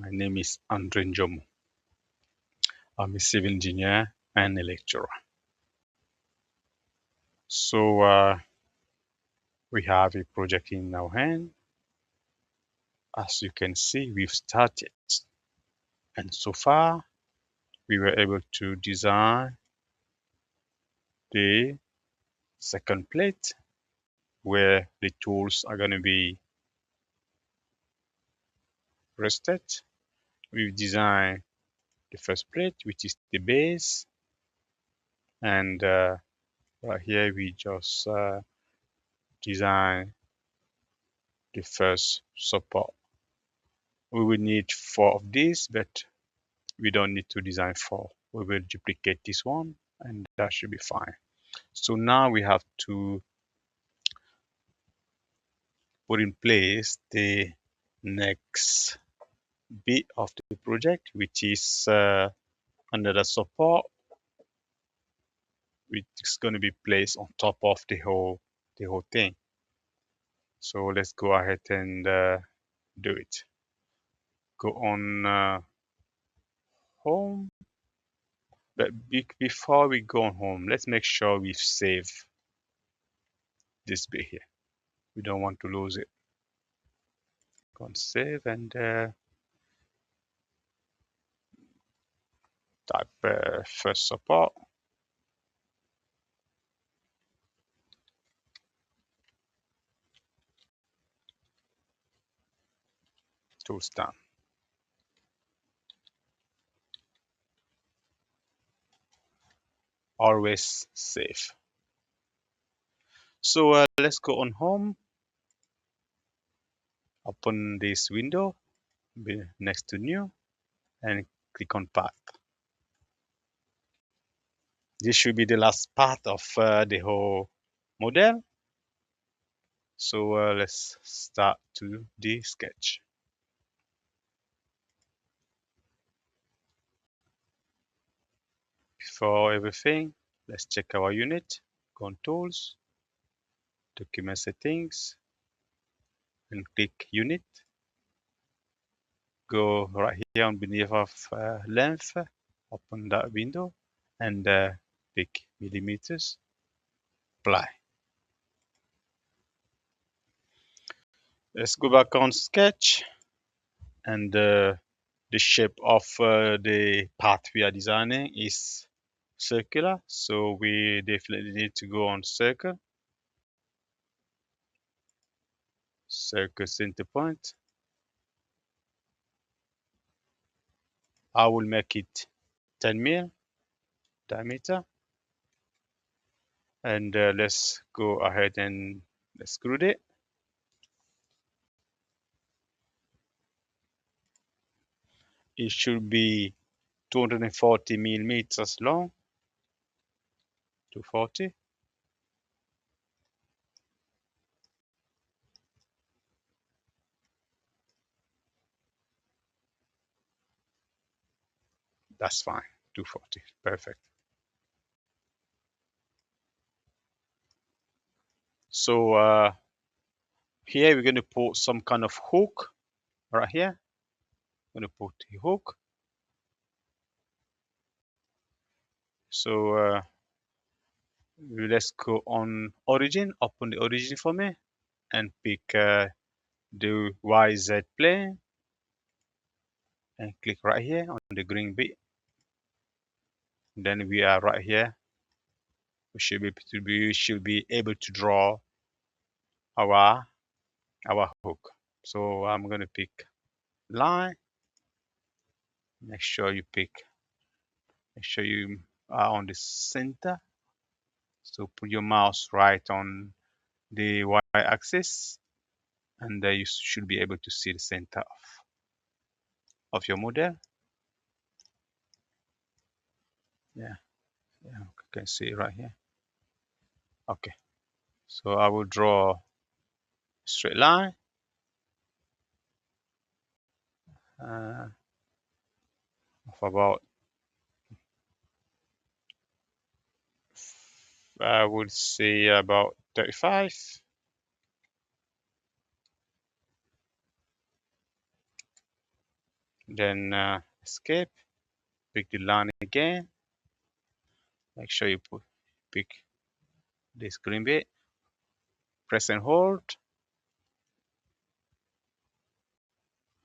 My name is Andre Njomo. I'm a civil engineer and a lecturer. So we have a project in our hand. As you can see, we've started. And so far, we were able to design the second plate where the tools are going to be rested. We've designed the first plate, which is the base. And right here, we just design the first support. We will need 4 of these, but we don't need to design 4. We will duplicate this one and that should be fine. So now we have to put in place the next bit of the project, which is under the support, which is going to be placed on top of the whole thing. So let's go ahead and do it. Go on home. But before we go on home, let's make sure we've saved this bit here. We don't want to lose it. Go on save and type first support. Tools done. Always save. So let's go on home. Open this window next to new and click on path. This should be the last part of the whole model. So let's start to the sketch. Before everything, let's check our unit. Go on tools, document settings, and click unit. Go right here on beneath of length, open that window and pick millimeters, apply. Let's go back on sketch and the shape of the path we are designing is circular, so we definitely need to go on circle center point. I will make it 10 mil diameter and let's go ahead and extrude it. It should be 240 millimeters long, 240. That's fine, 240, perfect. So here we're going to put some kind of hook right here. I'm going to put a hook. So let's go on origin, open the origin for me and pick the YZ plane and click right here on the green bit. Then we are right here. We should be able to draw our hook. So I'm going to pick line. Make sure you are on the center. So put your mouse right on the y-axis and you should be able to see the center of your model. Yeah, you can see it right here. Okay, so I will draw a straight line. Of about, I would say about 35. Then escape, pick the line again. Make sure you pick this green bit, press and hold.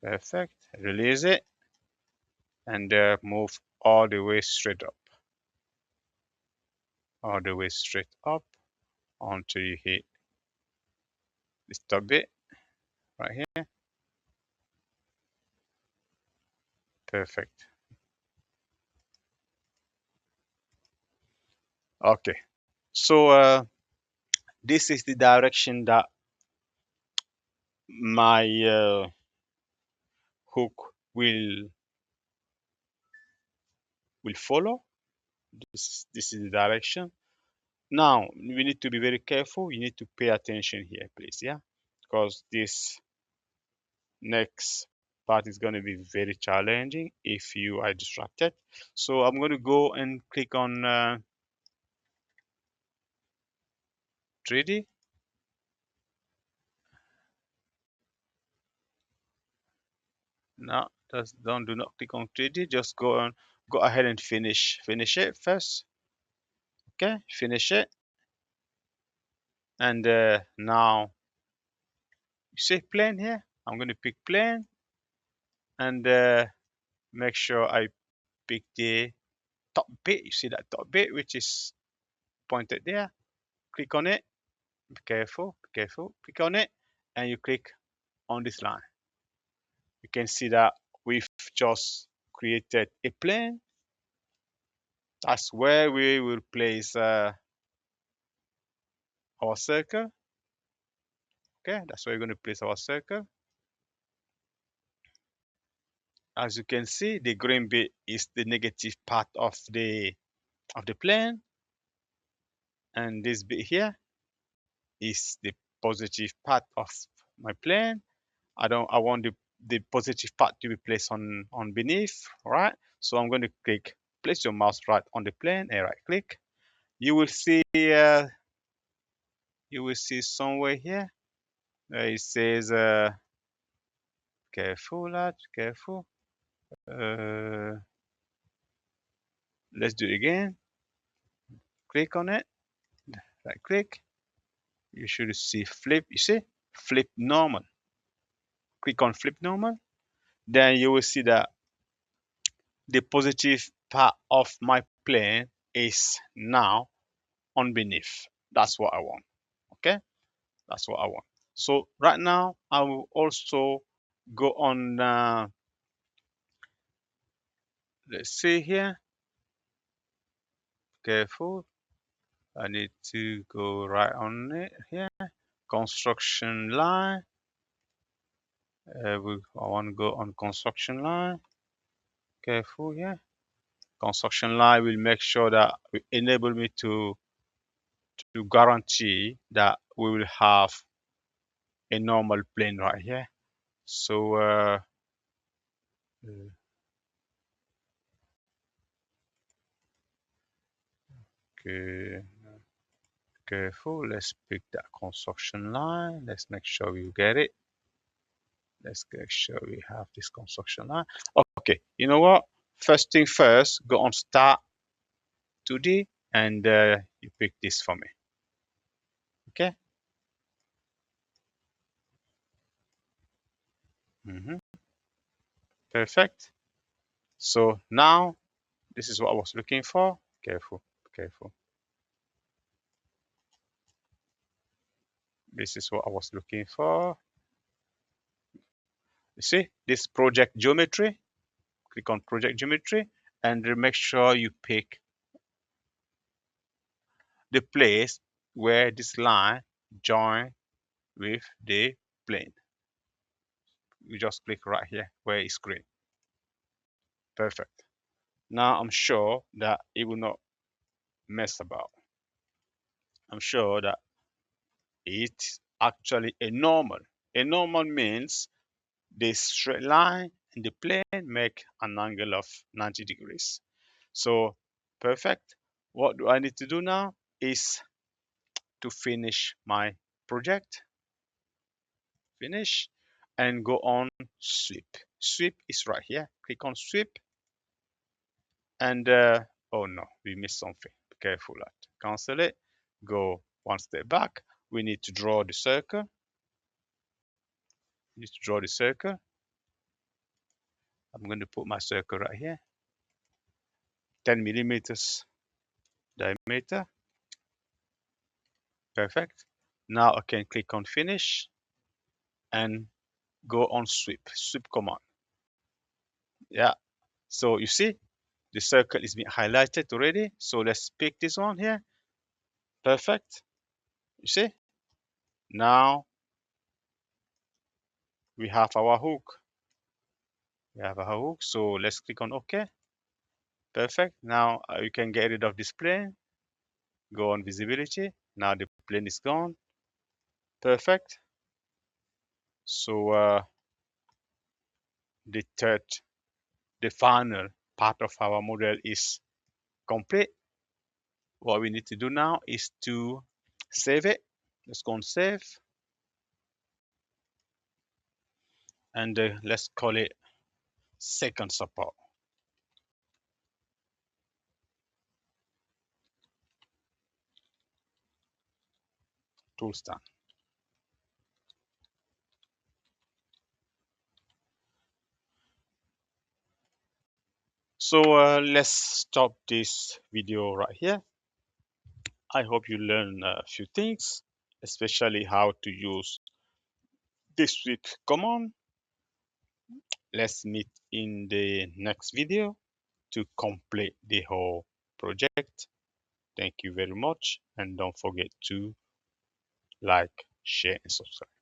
Perfect. Release it and move all the way straight up. All the way straight up until you hit this top bit right here. Perfect. Okay. So this is the direction that my hook will follow. This is the direction. Now we need to be very careful. You need to pay attention here, please. Yeah, because this next part is going to be very challenging if you are distracted. So I'm going to go and click on 3D. No, do not click on 3D. Just go ahead and finish it first. Okay, finish it, and now you see plane here. I'm going to pick plane and make sure I pick the top bit. You see that top bit which is pointed there. Click on it. Be careful, be careful. Click on it, and you click on this line. You can see that we've just created a plane. That's where we will place our circle. Okay, that's where we're going to place our circle. As you can see, the green bit is the negative part of the plane, and this bit here is the positive part of my plane. I want the positive part to be placed on beneath, right? So I'm going to click, place your mouse right on the plane and right click. You will see somewhere here it says careful lad, careful. Let's do it again. Click on it, right click. You should see flip. You see flip normal. Click on flip normal. Then you will see that the positive part of my plane is now on beneath. That's what I want. Okay, that's what I want. So right now I will also go on. Let's see here. Careful. I need to go right on it here. Construction line. I want to go on construction line. Careful here. Construction line will make sure that will enable me to guarantee that we will have a normal plane right here. So okay, careful. Let's pick that construction line. Let's make sure we get it. Let's make sure we have this construction line. Okay, you know what? First thing first, go on Start 2D and you pick this for me. Okay. Perfect. So now this is what I was looking for. Careful, careful. This is what I was looking for. You see this project geometry? Click on project geometry and make sure you pick the place where this line join with the plane. You just click right here where it's green. Perfect. Now I'm sure that it will not mess about. I'm sure that it's actually a normal. A normal means the straight line in the plane make an angle of 90 degrees. So perfect. What do I need to do now is to finish my project. Finish and go on sweep. Sweep is right here. Click on sweep. And oh no, we missed something. Be careful that. Cancel it. Go one step back. We need to draw the circle. We need to draw the circle. I'm going to put my circle right here. 10 millimeters diameter. Perfect. Now I can click on finish and go on sweep. Sweep command. Yeah. So you see, the circle is being highlighted already. So let's pick this one here. Perfect. You see? Now we have our hook. We have our hook. So let's click on OK. Perfect. Now you can get rid of this plane. Go on visibility. Now the plane is gone. Perfect. So the final part of our model is complete. What we need to do now is to save it. Let's go and save. And let's call it second support. Tool stand. So let's stop this video right here. I hope you learn a few things, especially how to use this sweep command. Let's meet in the next video to complete the whole project. Thank you very much, and don't forget to like, share, and subscribe.